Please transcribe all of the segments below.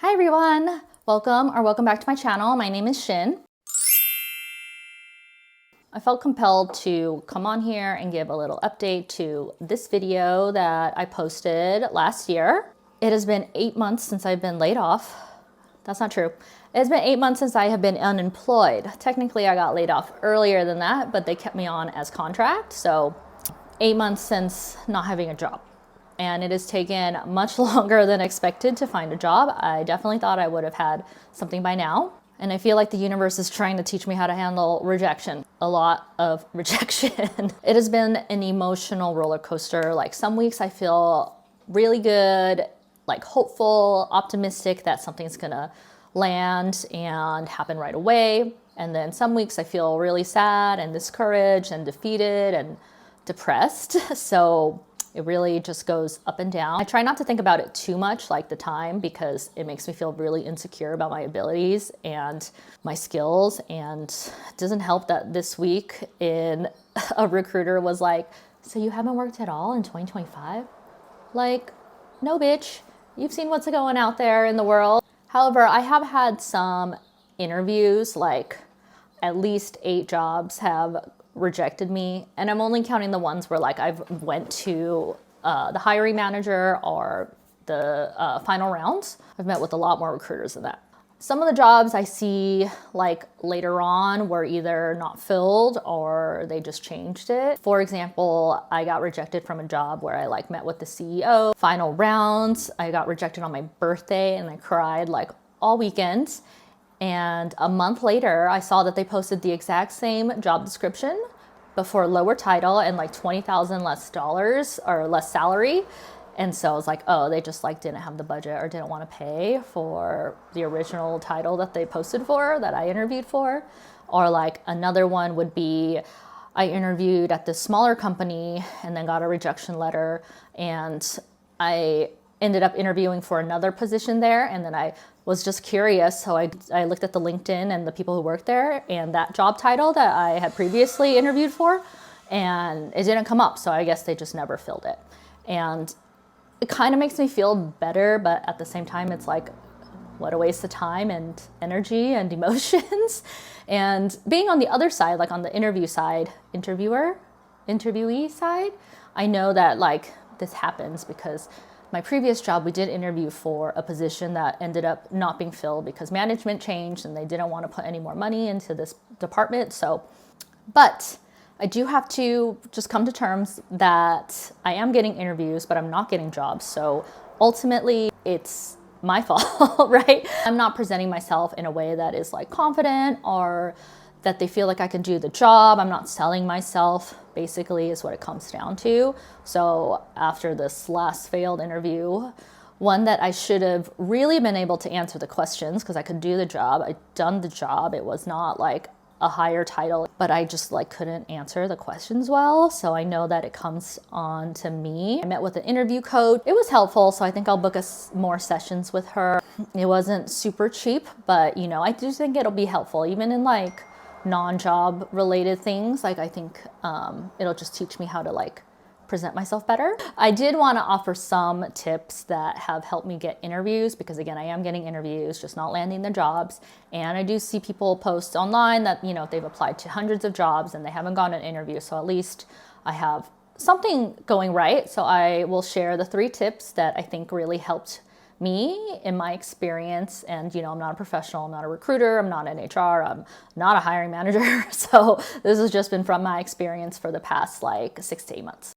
Hi everyone, welcome back to my channel. My name is Shin. I felt compelled to come on here and give a little update to this video that I posted last year. It has been 8 months since I've been laid off. That's not true. It's been 8 months since I have been unemployed. Technically, I got laid off earlier than that, but they kept me on as contract. So 8 months since not having a job. And it has taken much longer than expected to find a job. I definitely thought I would have had something by now. And I feel like the universe is trying to teach me how to handle rejection. A lot of rejection. It has been an emotional roller coaster. Like some weeks I feel really good, like hopeful, optimistic that something's gonna land and happen right away. And then some weeks I feel really sad and discouraged and defeated and depressed. So it really just goes up and down. I try not to think about it too much, like the time, because it makes me feel really insecure about my abilities and my skills. And it doesn't help that this week a recruiter was like, so you haven't worked at all in 2025? Like, no bitch, you've seen what's going out there in the world. However, I have had some interviews, like at least 8 jobs have rejected me, and I'm only counting the ones where like I've went to the hiring manager or the final rounds. I've met with a lot more recruiters than that. Some of the jobs I see like later on were either not filled or they just changed it. For example, I got rejected from a job where I like met with the CEO. Final rounds, I got rejected on my birthday and I cried like all weekend. And a month later, I saw that they posted the exact same job description, but for a lower title and like $20,000 less dollars or less salary. And so I was like, oh, they just like didn't have the budget or didn't want to pay for the original title that they posted for, that I interviewed for. Or like another one would be, I interviewed at this smaller company and then got a rejection letter, and I ended up interviewing for another position there, and then I was just curious, so I looked at the LinkedIn and the people who worked there and that job title that I had previously interviewed for, and it didn't come up, so I guess they just never filled it. And it kind of makes me feel better, but at the same time it's like, what a waste of time and energy and emotions. And being on the other side, like on the interviewee side, I know that like this happens because my previous job, we did interview for a position that ended up not being filled because management changed and they didn't want to put any more money into this department. So, but I do have to just come to terms that I am getting interviews, but I'm not getting jobs. So ultimately it's my fault, right? I'm not presenting myself in a way that is like confident or that they feel like I can do the job. I'm not selling myself, basically, is what it comes down to. So after this last failed interview, one that I should have really been able to answer the questions because I could do the job. I'd done the job. It was not like a higher title, but I just like couldn't answer the questions well. So I know that it comes on to me. I met with an interview coach. It was helpful. So I think I'll book more sessions with her. It wasn't super cheap, but you know, I do think it'll be helpful even in like non-job related things. Like I think it'll just teach me how to like present myself better. I did want to offer some tips that have helped me get interviews because again, I am getting interviews, just not landing the jobs. And I do see people post online that, you know, they've applied to hundreds of jobs and they haven't gotten an interview. So at least I have something going right. So I will share the 3 tips that I think really helped me in my experience. And you know, I'm not a professional, I'm not a recruiter, I'm not an HR, I'm not a hiring manager. So this has just been from my experience for the past like 6 to 8 months.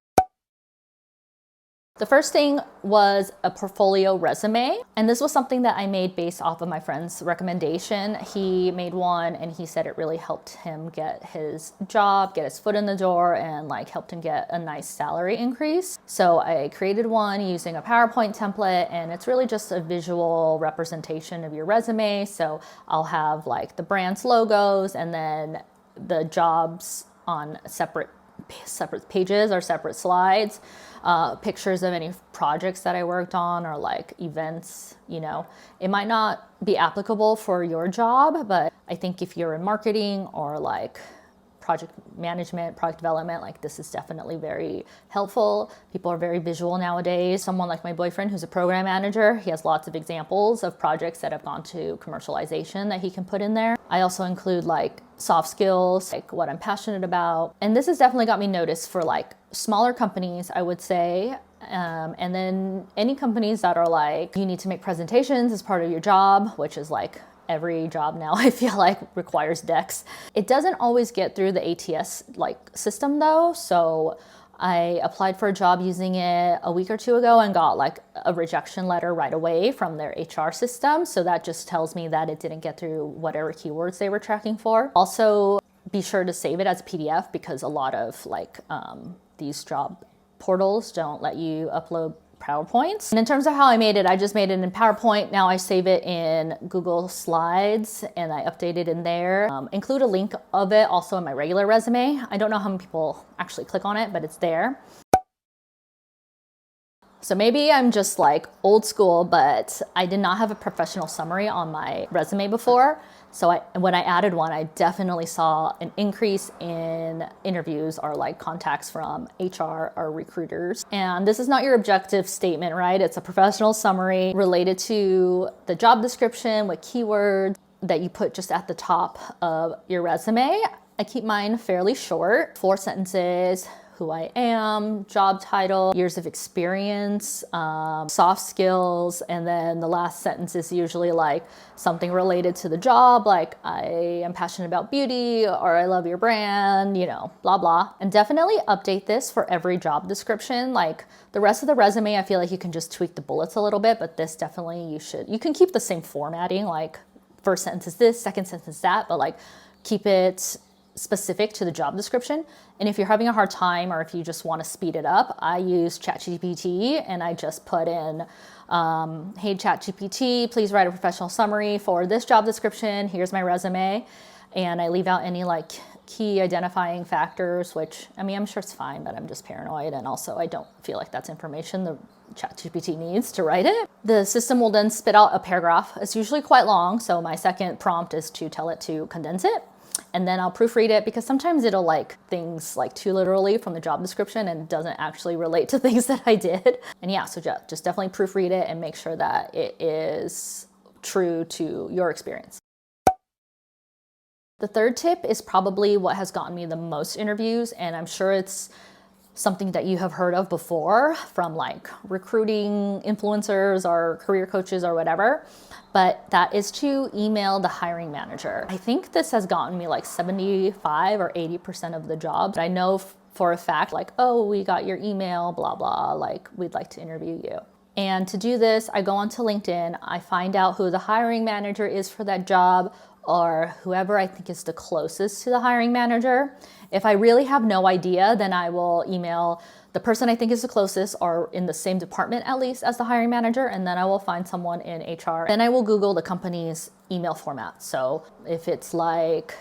The first thing was a portfolio resume, and this was something that I made based off of my friend's recommendation. He made one and he said it really helped him get his job, get his foot in the door, and like helped him get a nice salary increase. So I created one using a PowerPoint template, and it's really just a visual representation of your resume. So I'll have like the brand's logos and then the jobs on separate pages or separate slides, pictures of any projects that I worked on or like events. You know, it might not be applicable for your job, but I think if you're in marketing or like project management, product development, like this is definitely very helpful. People are very visual nowadays. Someone like my boyfriend who's a program manager, he has lots of examples of projects that have gone to commercialization that he can put in there. I also include like soft skills, like what I'm passionate about. And this has definitely got me noticed for like smaller companies, I would say. And then any companies that are like, you need to make presentations as part of your job, which is like every job now I feel like requires decks. It doesn't always get through the ATS like system though. So I applied for a job using it a week or two ago and got like a rejection letter right away from their HR system. So that just tells me that it didn't get through whatever keywords they were tracking for. Also, be sure to save it as a PDF because a lot of like these job portals don't let you upload PowerPoints. And in terms of how I made it, I just made it in PowerPoint. Now I save it in Google Slides and I update it in there. Include a link of it also in my regular resume. I don't know how many people actually click on it, but it's there. So maybe I'm just like old school, but I did not have a professional summary on my resume before. So when I added one, I definitely saw an increase in interviews or like contacts from HR or recruiters. And this is not your objective statement, right? It's a professional summary related to the job description with keywords that you put just at the top of your resume. I keep mine fairly short, 4 sentences. Who I am, job title, years of experience, soft skills, and then the last sentence is usually like something related to the job, like I am passionate about beauty or I love your brand, you know, blah, blah. And definitely update this for every job description. Like the rest of the resume, I feel like you can just tweak the bullets a little bit, but this definitely you can keep the same formatting, like first sentence is this, second sentence is that, but like keep it specific to the job description. And if you're having a hard time or if you just want to speed it up, I use ChatGPT and I just put in, hey ChatGPT, please write a professional summary for this job description. Here's my resume. And I leave out any like key identifying factors, which I mean, I'm sure it's fine, but I'm just paranoid. And also I don't feel like that's information the ChatGPT needs to write it. The system will then spit out a paragraph. It's usually quite long. So my second prompt is to tell it to condense it. And then I'll proofread it because sometimes it'll like things like too literally from the job description and doesn't actually relate to things that I did. And yeah, so just definitely proofread it and make sure that it is true to your experience. The third tip is probably what has gotten me the most interviews, and I'm sure it's something that you have heard of before from like recruiting influencers or career coaches or whatever, but that is to email the hiring manager. I think this has gotten me like 75 or 80% of the jobs. I know for a fact like, oh, we got your email, blah, blah, like we'd like to interview you. And to do this, I go onto LinkedIn, I find out who the hiring manager is for that job or whoever I think is the closest to the hiring manager. If I really have no idea, then I will email the person I think is the closest or in the same department at least as the hiring manager, and then I will find someone in HR. Then I will Google the company's email format. So if it's like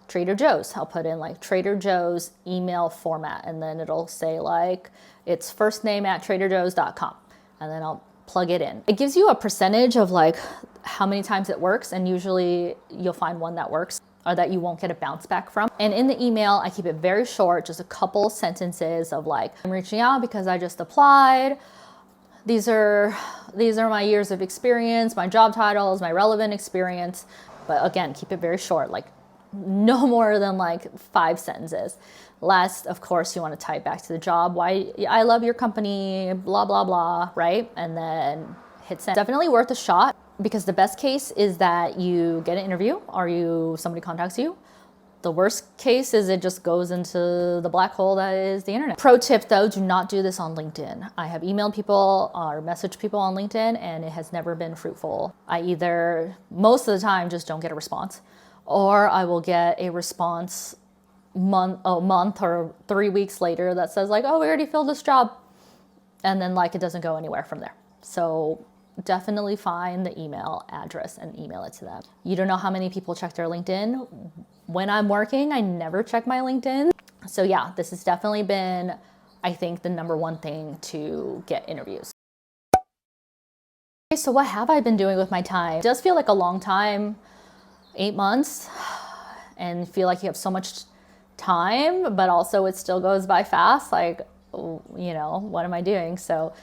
Trader Joe's, I'll put in like Trader Joe's email format, and then it'll say like it's first name at traderjoes.com, and then I'll plug it in. It gives you a percentage of like how many times it works, and usually you'll find one that works or that you won't get a bounce back from. And in the email, I keep it very short, just a couple sentences of like, I'm reaching out because I just applied. These are my years of experience, my job titles, my relevant experience. But again, keep it very short, like no more than like 5 sentences. Last, of course, you want to tie it back to the job. Why I love your company, blah, blah, blah, right? And then hit send. Definitely worth a shot, because the best case is that you get an interview or somebody contacts you. The worst case is it just goes into the black hole that is the internet. Pro tip though, do not do this on LinkedIn. I have emailed people or messaged people on LinkedIn and it has never been fruitful. I either, most of the time, just don't get a response, or I will get a response a month or 3 weeks later that says like, oh, we already filled this job. And then like it doesn't go anywhere from there. So definitely find the email address and email it to them. You don't know how many people check their LinkedIn. When I'm working, I never check my LinkedIn. So yeah, this has definitely been, I think, the #1 thing to get interviews. Okay, so what have I been doing with my time? It does feel like a long time, 8 months, and feel like you have so much time, but also it still goes by fast. Like, you know, what am I doing? So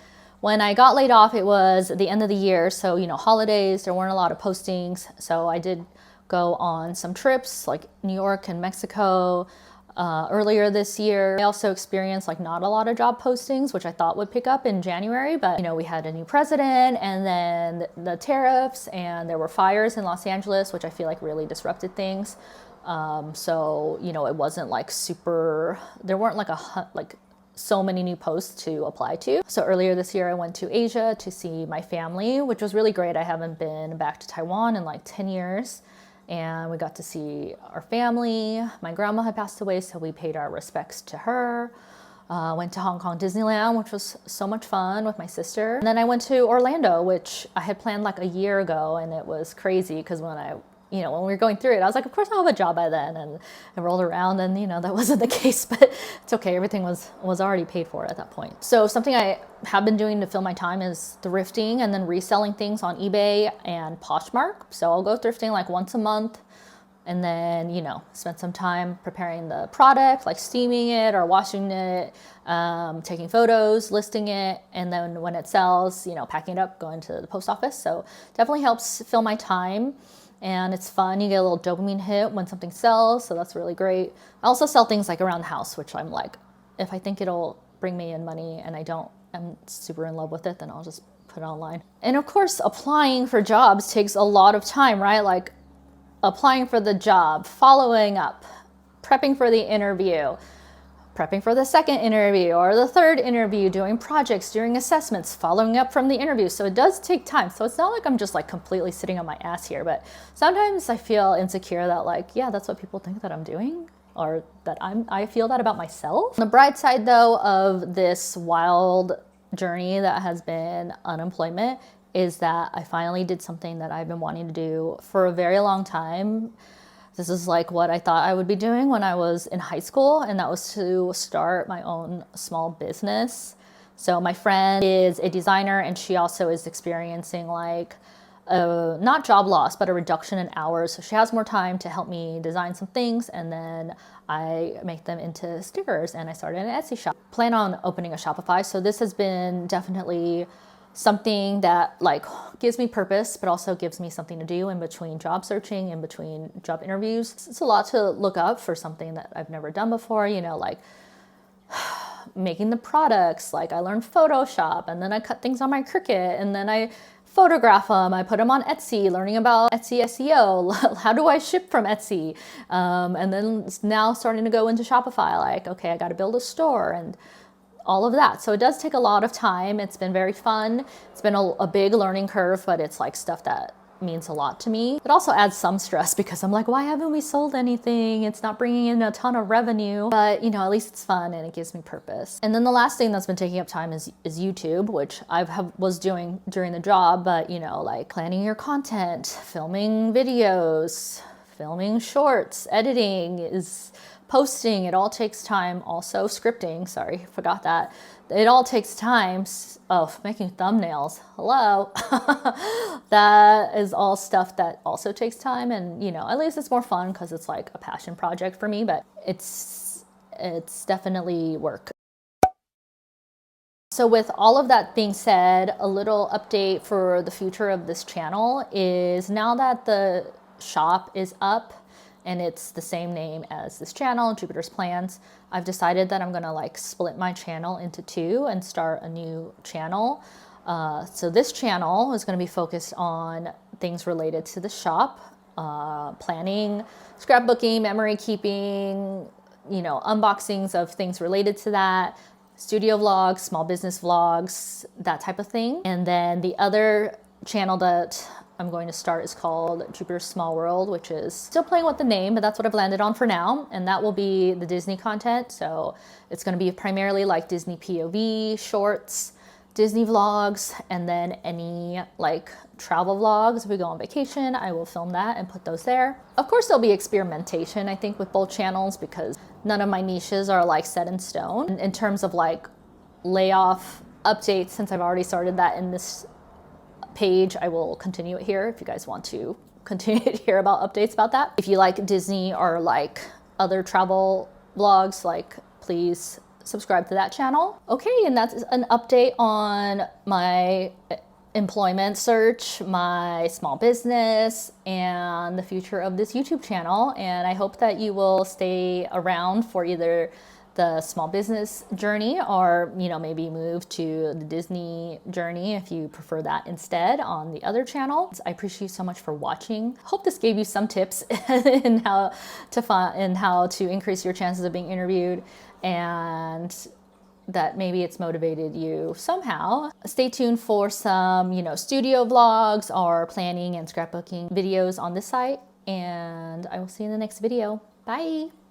when I got laid off, it was the end of the year. So, you know, holidays, there weren't a lot of postings. So I did go on some trips like New York and Mexico earlier this year. I also experienced like not a lot of job postings, which I thought would pick up in January, but you know, we had a new president and then the tariffs, and there were fires in Los Angeles, which I feel like really disrupted things. So, you know, it wasn't like super, there weren't like so many new posts to apply to. So earlier this year, I went to Asia to see my family, which was really great. I haven't been back to Taiwan in like 10 years. And we got to see our family. My grandma had passed away, so we paid our respects to her. Went to Hong Kong Disneyland, which was so much fun with my sister. And then I went to Orlando, which I had planned like a year ago, and it was crazy because when we were going through it, I was like, of course I'll have a job by then. And I rolled around and, you know, that wasn't the case, but it's okay. Everything was already paid for at that point. So something I have been doing to fill my time is thrifting and then reselling things on eBay and Poshmark. So I'll go thrifting like once a month and then, you know, spend some time preparing the product, like steaming it or washing it, taking photos, listing it, and then when it sells, you know, packing it up, going to the post office. So definitely helps fill my time. And it's fun. You get a little dopamine hit when something sells, so that's really great. I also sell things like around the house, which I'm like, if I think it'll bring me in money and I'm super in love with it, then I'll just put it online. And of course, applying for jobs takes a lot of time, right? Like applying for the job, following up, prepping for the interview, prepping for the second interview or the third interview, doing projects, doing assessments, following up from the interview. So it does take time. So it's not like I'm just like completely sitting on my ass here, but sometimes I feel insecure that like, yeah, that's what people think that I'm doing, or that I feel that about myself. On the bright side though of this wild journey that has been unemployment is that I finally did something that I've been wanting to do for a very long time. This is like what I thought I would be doing when I was in high school, and that was to start my own small business. So my friend is a designer, and she also is experiencing like not job loss, but a reduction in hours. So she has more time to help me design some things, and then I make them into stickers, and I started an Etsy shop. Plan on opening a Shopify. So this has been definitely something that like gives me purpose, but also gives me something to do in between job searching, in between job interviews. It's a lot to look up for something that I've never done before, you know, like making the products. Like I learned Photoshop, and then I cut things on my Cricut, and then I photograph them. I put them on Etsy, learning about Etsy SEO. How do I ship from Etsy? And then now starting to go into Shopify, like, okay, I got to build a store and all of that. So it does take a lot of time. It's been very fun. It's been a big learning curve, but it's like stuff that means a lot to me. It also adds some stress because I'm like, why haven't we sold anything? It's not bringing in a ton of revenue, but you know, at least it's fun and it gives me purpose. And then the last thing that's been taking up time is YouTube, which was doing during the job, but you know, like planning your content, filming videos, filming shorts, editing is posting, it all takes time. Also scripting, sorry, forgot that. It all takes time. Oh, making thumbnails, hello. That is all stuff that also takes time, and you know, at least it's more fun because it's like a passion project for me, but it's definitely work. So with all of that being said, a little update for the future of this channel is now that the shop is up, and it's the same name as this channel, Jupiter's Plans, I've decided that I'm gonna like split my channel into two and start a new channel. So this channel is gonna be focused on things related to the shop, planning, scrapbooking, memory keeping, you know, unboxings of things related to that, studio vlogs, small business vlogs, that type of thing. And then the other channel that I'm going to start is called Jupiter's Small World, which is still playing with the name, but that's what I've landed on for now. And that will be the Disney content. So it's going to be primarily like Disney POV, shorts, Disney vlogs, and then any like travel vlogs. If we go on vacation, I will film that and put those there. Of course, there'll be experimentation, I think, with both channels because none of my niches are like set in stone. In terms of like layoff updates, since I've already started that in this page, I will continue it here if you guys want to continue to hear about updates about that. If you like Disney or like other travel vlogs, like please subscribe to that channel. Okay, and that's an update on my employment search, my small business, and the future of this YouTube channel. And I hope that you will stay around for either the small business journey or, you know, maybe move to the Disney journey if you prefer that instead on the other channel. I appreciate you so much for watching. Hope this gave you some tips in how to find and how to increase your chances of being interviewed, and that maybe it's motivated you somehow. Stay tuned for some, you know, studio vlogs or planning and scrapbooking videos on this site, and I will see you in the next video. Bye.